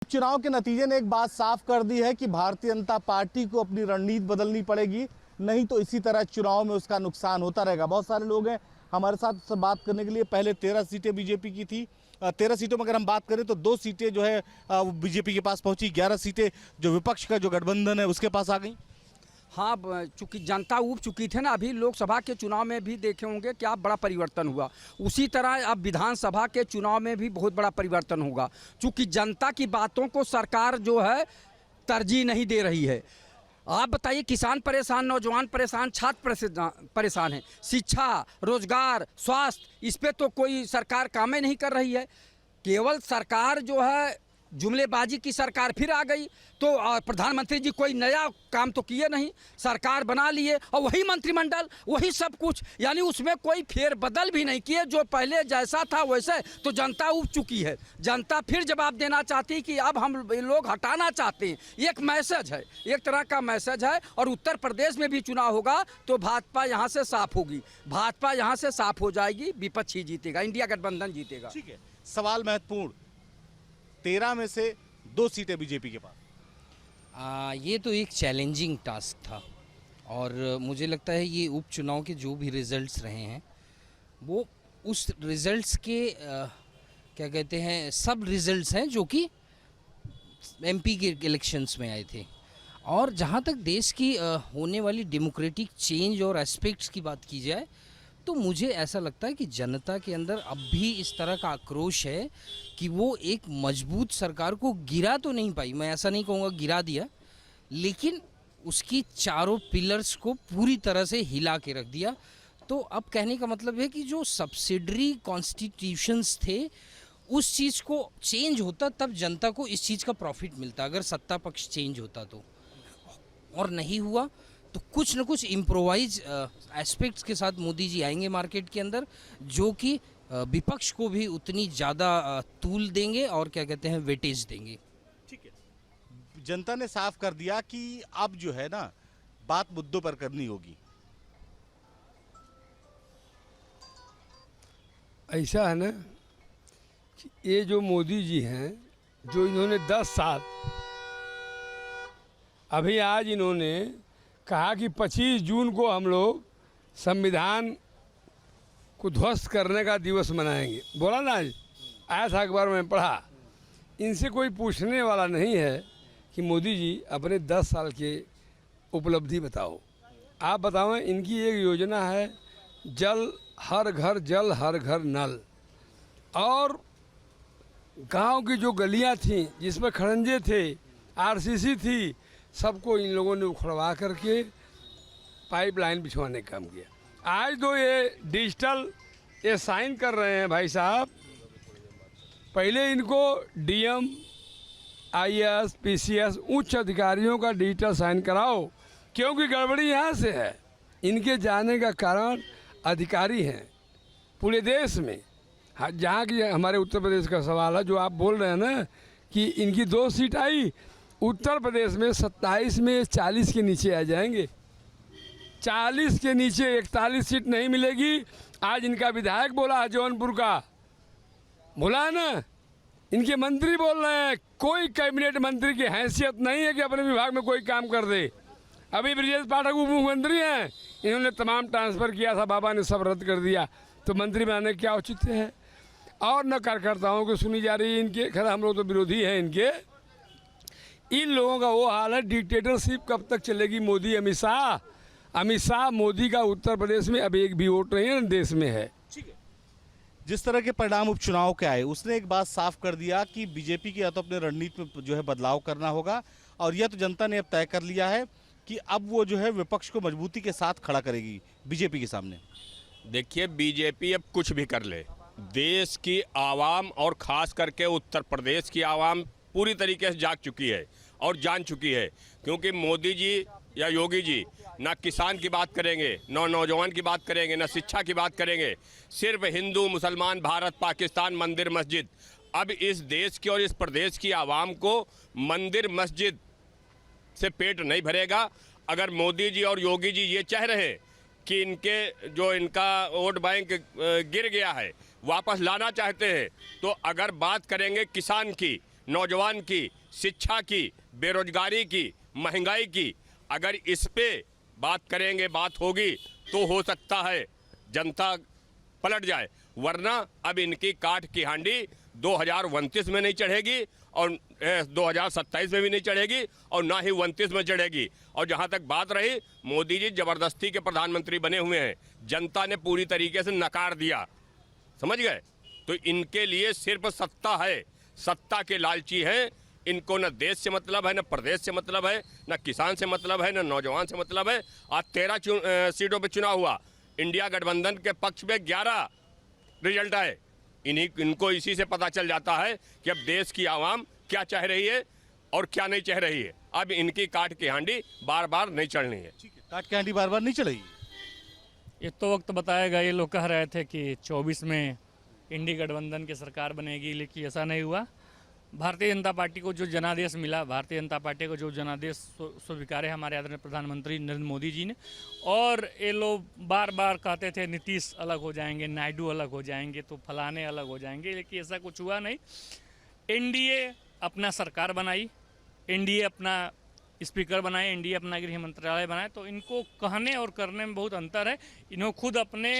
उपचुनाव के नतीजे ने एक बात साफ कर दी है कि भारतीय जनता पार्टी को अपनी रणनीति बदलनी पड़ेगी, नहीं तो इसी तरह चुनाव में उसका नुकसान होता रहेगा। बहुत सारे लोग हैं हमारे साथ बात करने के लिए। पहले 13 सीटें बीजेपी की थी, 13 सीटों में अगर हम बात करें तो 2 सीटें जो है वो बीजेपी के पास पहुंची, 11 सीटें जो विपक्ष का जो गठबंधन है उसके पास आ गई। हाँ, चूँकि जनता ऊब चुकी थी ना, अभी लोकसभा के चुनाव में भी देखे होंगे क्या बड़ा परिवर्तन हुआ, उसी तरह अब विधानसभा के चुनाव में भी बहुत बड़ा परिवर्तन होगा। चूँकि जनता की बातों को सरकार जो है तरजीह नहीं दे रही है। आप बताइए, किसान परेशान, नौजवान परेशान, छात्र परेशान हैं, शिक्षा, रोजगार, स्वास्थ्य, इस पे तो कोई सरकार काम ही नहीं कर रही है। केवल सरकार जो है जुमलेबाजी की सरकार फिर आ गई। तो प्रधानमंत्री जी कोई नया काम तो किए नहीं, सरकार बना लिए और वही मंत्रिमंडल, वही सब कुछ, यानी उसमें कोई फेरबदल भी नहीं किए। जो पहले जैसा था वैसे तो जनता उब चुकी है। जनता फिर जवाब देना चाहती है कि अब हम लोग हटाना चाहते हैं। एक मैसेज है, एक तरह का मैसेज है। और उत्तर प्रदेश में भी चुनाव होगा तो भाजपा यहाँ से साफ होगी, भाजपा यहाँ से साफ हो जाएगी, विपक्ष ही जीतेगा, इंडिया गठबंधन जीतेगा। ठीक है, सवाल महत्वपूर्ण, 13 में से 2 सीटें बीजेपी के पास। ये तो एक चैलेंजिंग टास्क था और मुझे लगता है ये उपचुनाव के जो भी रिजल्ट्स रहे हैं वो उस रिजल्ट्स के क्या कहते हैं सब रिजल्ट्स हैं जो कि एमपी के इलेक्शंस में आए थे। और जहाँ तक देश की होने वाली डेमोक्रेटिक चेंज और एस्पेक्ट्स की बात की जाए तो मुझे ऐसा लगता है कि जनता के अंदर अब भी इस तरह का आक्रोश है कि वो एक मजबूत सरकार को गिरा तो नहीं पाई, मैं ऐसा नहीं कहूँगा गिरा दिया, लेकिन उसकी चारों पिलर्स को पूरी तरह से हिला के रख दिया। तो अब कहने का मतलब है कि जो सब्सिडरी कॉन्स्टिट्यूशंस थे उस चीज़ को चेंज होता तब जनता को इस चीज़ का प्रॉफिट मिलता, अगर सत्ता पक्ष चेंज होता तो। और नहीं हुआ तो कुछ न कुछ इम्प्रोवाइज एस्पेक्ट्स के साथ मोदी जी आएंगे मार्केट के अंदर, जो कि विपक्ष को भी उतनी ज़्यादा तूल देंगे और क्या कहते हैं वेटेज देंगे। ठीक है, जनता ने साफ कर दिया कि अब जो है ना बात मुद्दों पर करनी होगी। ऐसा है ना कि ये जो मोदी जी हैं, जो इन्होंने 10 साल, अभी आज इन्होंने कहा कि 25 जून को हम लोग संविधान को ध्वस्त करने का दिवस मनाएंगे, बोला ना, आज आया था अखबार में पढ़ा। इनसे कोई पूछने वाला नहीं है कि मोदी जी अपने 10 साल के उपलब्धि बताओ। आप बताओ, इनकी एक योजना है जल हर घर नल, और गांव की जो गलियां थीं जिसमें खड़ंजे थे, आरसीसी थी, सबको इन लोगों ने उखड़वा करके पाइपलाइन बिछवाने का काम किया। आज तो ये डिजिटल ये साइन कर रहे हैं भाई साहब, पहले इनको डीएम, आईएएस, पीसीएस उच्च अधिकारियों का डिजिटल साइन कराओ, क्योंकि गड़बड़ी यहाँ से है। इनके जाने का कारण अधिकारी हैं पूरे देश में। जहाँ की हमारे उत्तर प्रदेश का सवाल है जो आप बोल रहे हैं ना कि इनकी 2 सीट आई, उत्तर प्रदेश में 27 में 40 के नीचे आ जाएंगे, 40 के नीचे 41 सीट नहीं मिलेगी। आज इनका विधायक बोला जौनपुर का, बोला है ना, इनके मंत्री बोल रहे हैं कोई कैबिनेट मंत्री की हैसियत नहीं है कि अपने विभाग में कोई काम कर दे। अभी ब्रजेश पाठक उप मुख्यमंत्री हैं, इन्होंने तमाम ट्रांसफ़र किया था, बाबा ने सब रद्द कर दिया, तो मंत्री बनाने क्या औचित्य है। और न कार्यकर्ताओं को सुनी जा रही है इनके, खैर हम लोग तो विरोधी हैं इनके। इन लोगों का वो हाल है, डिक्टेटरशिप कब तक चलेगी। मोदी अमित शाह मोदी का उत्तर प्रदेश में अब एक भी वोट नहीं है, देश में है। ठीक है, जिस तरह के परिणाम उपचुनाव के आए उसने एक बात साफ कर दिया कि बीजेपी की या तो अपने रणनीति में जो है बदलाव करना होगा, और यह तो जनता ने अब तय कर लिया है कि अब वो जो है विपक्ष को मजबूती के साथ खड़ा करेगी बीजेपी के सामने। देखिए, बीजेपी अब कुछ भी कर ले, देश की आवाम और ख़ास करके उत्तर प्रदेश की आवाम पूरी तरीके से जाग चुकी है और जान चुकी है। क्योंकि मोदी जी या योगी जी ना किसान की बात करेंगे, ना नौजवान की बात करेंगे, ना शिक्षा की बात करेंगे, सिर्फ हिंदू, मुसलमान, भारत, पाकिस्तान, मंदिर, मस्जिद। अब इस देश की और इस प्रदेश की आवाम को मंदिर मस्जिद से पेट नहीं भरेगा। अगर मोदी जी और योगी जी ये चाह रहे हैं कि इनका वोट बैंक गिर गया है वापस लाना चाहते हैं, तो अगर बात करेंगे किसान की, नौजवान की, शिक्षा की, बेरोजगारी की, महंगाई की, अगर इस पे बात करेंगे, बात होगी, तो हो सकता है जनता पलट जाए। वरना अब इनकी काठ की हांडी 2029 में नहीं चढ़ेगी और 2027 में भी नहीं चढ़ेगी और ना ही 29 में चढ़ेगी। और जहां तक बात रही, मोदी जी जबरदस्ती के प्रधानमंत्री बने हुए हैं, जनता ने पूरी तरीके से नकार दिया, समझ गए। तो इनके लिए सिर्फ सत्ता है, सत्ता के लालची हैं। इनको न देश से मतलब है, न प्रदेश से मतलब है, न किसान से मतलब है, न नौजवान से मतलब है। आज 13 सीटों पे चुनाव हुआ, इंडिया गठबंधन के पक्ष में 11 रिजल्ट आए। इनको इसी से पता चल जाता है कि अब देश की आवाम क्या चाह रही है और क्या नहीं चाह रही है। अब इनकी काट की हांडी बार बार नहीं चढ़नी है। काट की हांडी बार बार नहीं चलेगी। ये तो वक्त बताएगा। ये लोग कह रहे थे कि 24 में इंडिया गठबंधन की सरकार बनेगी, लेकिन ऐसा नहीं हुआ। भारतीय जनता पार्टी को जो जनादेश मिला, भारतीय जनता पार्टी को जो जनादेश स्वीकार है हमारे आदरणीय प्रधानमंत्री नरेंद्र मोदी जी ने, और ये लोग बार बार कहते थे नीतीश अलग हो जाएंगे, नायडू अलग हो जाएंगे, तो फलाने अलग हो जाएंगे, लेकिन ऐसा कुछ हुआ नहीं। एनडीए अपना सरकार बनाई, एनडीए अपना स्पीकर बनाए, एनडीए अपना गृह मंत्रालय बनाए, तो इनको कहने और करने में बहुत अंतर है। इन्होंने खुद अपने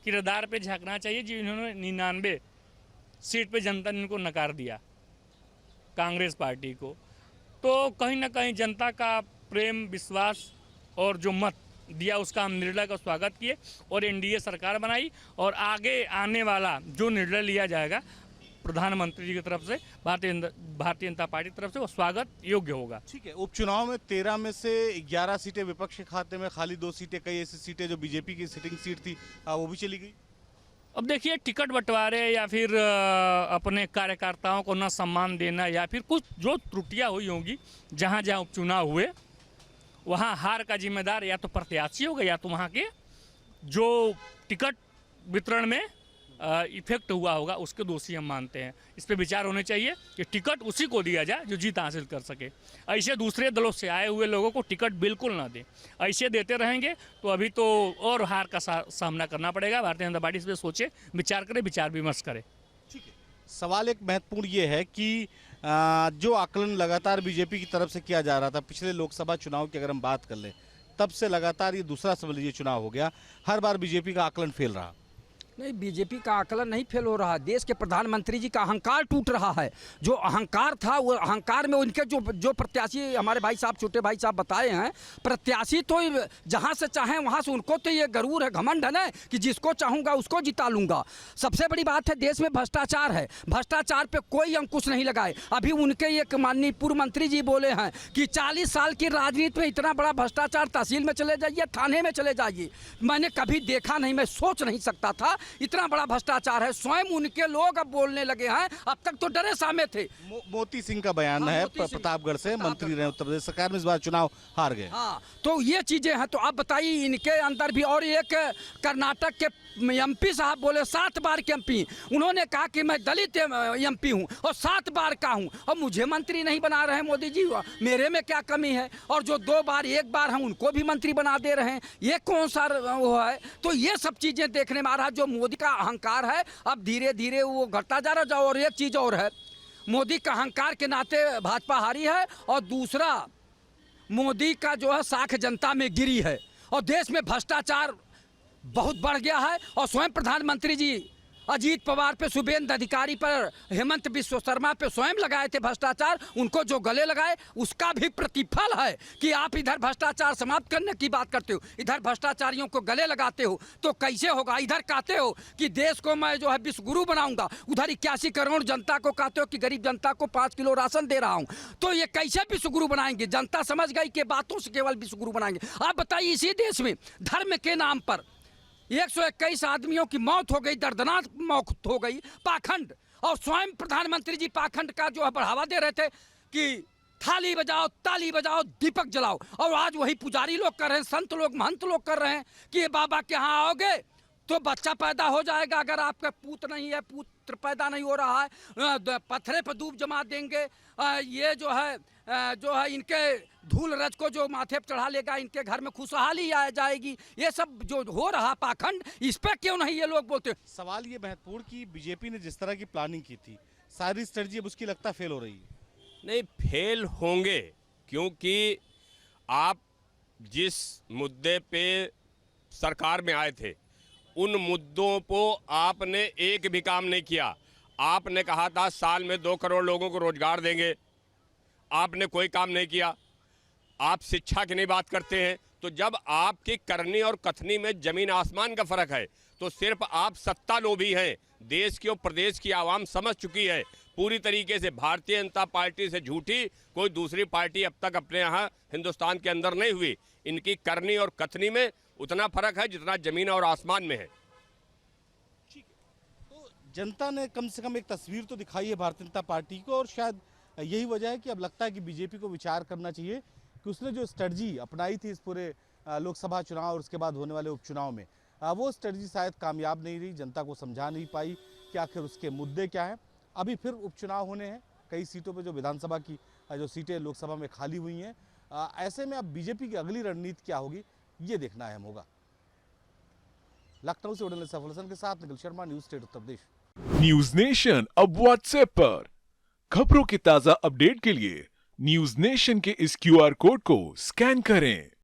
किरदार पे झांकना चाहिए। जी इन्होंने 99 सीट पे जनता ने इनको नकार दिया, कांग्रेस पार्टी को, तो कहीं ना कहीं जनता का प्रेम, विश्वास और जो मत दिया उसका हम निर्णय का स्वागत किए और एनडीए सरकार बनाई। और आगे आने वाला जो निर्णय लिया जाएगा प्रधानमंत्री जी की तरफ से, भारतीय जनता पार्टी की तरफ से, वो स्वागत योग्य होगा। ठीक है, उपचुनाव में 13 में से 11 सीटें विपक्ष के खाते में, खाली 2 सीटें, कई ऐसी सीटें जो बीजेपी की सिटिंग सीट थी वो भी चली गई। अब देखिए, टिकट बंटवारे या फिर अपने कार्यकर्ताओं को न सम्मान देना या फिर कुछ जो त्रुटियां हुई होंगी, जहां जहां उपचुनाव हुए वहां हार का जिम्मेदार या तो प्रत्याशी होगा या तो वहां के जो टिकट वितरण में इफेक्ट हुआ होगा, उसके दोषी हम मानते हैं। इस पर विचार होने चाहिए कि टिकट उसी को दिया जाए जो जीत हासिल कर सके। ऐसे दूसरे दलों से आए हुए लोगों को टिकट बिल्कुल ना दें। ऐसे देते रहेंगे तो अभी तो और हार का सामना करना पड़ेगा। भारतीय जनता पार्टी इस पर सोचे, विचार करे, विचार विमर्श करे। ठीक है, सवाल एक महत्वपूर्ण ये है कि जो आकलन लगातार बीजेपी की तरफ से किया जा रहा था, पिछले लोकसभा चुनाव की अगर हम बात कर लें, तब से लगातार ये दूसरा समझ चुनाव हो गया, हर बार बीजेपी का आकलन फेल रहा। नहीं, बीजेपी का आकलन नहीं फेल हो रहा। देश के प्रधानमंत्री जी का अहंकार टूट रहा है। जो अहंकार था, वो अहंकार में उनके जो प्रत्याशी हमारे भाई साहब, छोटे भाई साहब बताए हैं, प्रत्याशी तो जहां से चाहें वहां से, उनको तो ये गरूर है, घमंड है ना कि जिसको चाहूंगा उसको जिता लूंगा। सबसे बड़ी बात है, देश में भ्रष्टाचार है, भ्रष्टाचार पे कोई अंकुश नहीं लगाए। अभी उनके एक माननीय पूर्व मंत्री जी बोले हैं कि 40 साल की राजनीति में इतना बड़ा भ्रष्टाचार, तहसील में चले जाइए, थाने में चले जाइए, मैंने कभी देखा नहीं, मैं सोच नहीं सकता था इतना बड़ा भ्रष्टाचार है। स्वयं उनके लोग अब बोलने लगे हैं, अब तक तो डरे सामे थे। मोती सिंह का बयान है, प्रतापगढ़ से मंत्री रहे, उत्तर प्रदेश सरकार में इस बार चुनाव हार गए। हाँ, तो ये चीजें हैं। तो आप बताइए, इनके अंदर भी। और एक कर्नाटक के एमपी साहब बोले, 7 बार के एमपी, उन्होंने कहा कि मैं दलित एमपी हूँ और 7 बार का हूँ, और मुझे मंत्री नहीं बना रहे मोदी जी, मेरे में क्या कमी है? और जो 2 बार 1 बार हैं उनको भी मंत्री बना दे रहे हैं, ये कौन सा वो है? तो ये सब चीजें देखने में आ रहा है। जो मोदी का अहंकार है, अब धीरे धीरे वो घटता जा रहा है। और एक चीज और है, मोदी का अहंकार के नाते भाजपा हारी है, और दूसरा मोदी का जो है साख जनता में गिरी है, और देश में भ्रष्टाचार बहुत बढ़ गया है। और स्वयं प्रधानमंत्री जी अजीत पवार पे, शुभेंदु अधिकारी पर, हेमंत बिश्व शर्मा पे स्वयं लगाए थे भ्रष्टाचार, उनको जो गले लगाए उसका भी प्रतिफल है कि आप इधर भ्रष्टाचार समाप्त करने की बात करते हो, इधर भ्रष्टाचारियों को गले लगाते हो, तो कैसे होगा? इधर कहते हो कि देश को मैं जो है विश्व गुरु बनाऊंगा, उधर 81 करोड़ जनता को कहते हो कि गरीब जनता को 5 किलो राशन दे रहा हूं, तो ये कैसे विश्व गुरु बनाएंगे? जनता समझ गई कि बातों से केवल विश्व गुरु बनाएंगे। आप बताइए, इसी देश में धर्म के नाम पर 121 आदमियों की मौत हो गई, दर्दनाक मौत हो गई, पाखंड। और स्वयं प्रधानमंत्री जी पाखंड का जो है बढ़ावा दे रहे थे कि थाली बजाओ, ताली बजाओ, दीपक जलाओ, और आज वही पुजारी लोग कर रहे हैं, संत लोग, महंत लोग कर रहे हैं कि ये बाबा के यहाँ आओगे तो बच्चा पैदा हो जाएगा, अगर आपका पूत नहीं है, पुत्र पैदा नहीं हो रहा है, पत्थरे पर दूब जमा देंगे, ये जो है इनके धूल रज को जो माथे पर चढ़ा लेगा, इनके घर में खुशहाली आ जाएगी। ये सब जो हो रहा पाखंड, इस पर क्यों नहीं ये लोग बोलते? सवाल ये महत्वपूर्ण कि बीजेपी ने जिस तरह की प्लानिंग की थी, सारी स्ट्रेटजी अब उसकी लगता फेल हो रही है। नहीं, फेल होंगे, क्योंकि आप जिस मुद्दे पे सरकार में आए थे उन मुद्दों को आपने एक भी काम नहीं किया। आपने कहा था साल में 2 करोड़ लोगों को रोजगार देंगे, आपने कोई काम नहीं किया। आप शिक्षा की नहीं बात करते हैं। तो जब आपकी करनी और कथनी में जमीन आसमान का फर्क है तो सिर्फ आप सत्ता लोभी हैं। देश की और प्रदेश की आवाम समझ चुकी है पूरी तरीके से। भारतीय जनता पार्टी से झूठी कोई दूसरी पार्टी अब तक अपने यहाँ हिंदुस्तान के अंदर नहीं हुई। इनकी करनी और कथनी में उतना फर्क है जितना जमीन और आसमान में है। तो जनता ने कम से कम एक तस्वीर तो दिखाई है भारतीय जनता पार्टी को, और शायद यही वजह है कि अब लगता है कि बीजेपी को विचार करना चाहिए कि उसने जो स्ट्रेटजी अपनाई थी इस पूरे लोकसभा चुनाव और उसके बाद होने वाले उपचुनाव में, वो स्ट्रेटजी शायद कामयाब नहीं रही। जनता को समझा नहीं पाई कि आखिर उसके मुद्दे क्या हैं। अभी फिर उपचुनाव होने हैं कई सीटों पे, जो विधानसभा की जो सीटें लोकसभा में खाली हुई हैं। ऐसे में अब बीजेपी की अगली रणनीति क्या होगी, ये देखना अहम होगा। लखनऊ से उड़न सफल हसन के साथ Nikhil Sharma, news state Uttar Pradesh. News nation अब व्हाट्सएप पर खबरों की ताजा अपडेट के लिए न्यूज नेशन के इस QR कोड को स्कैन करें।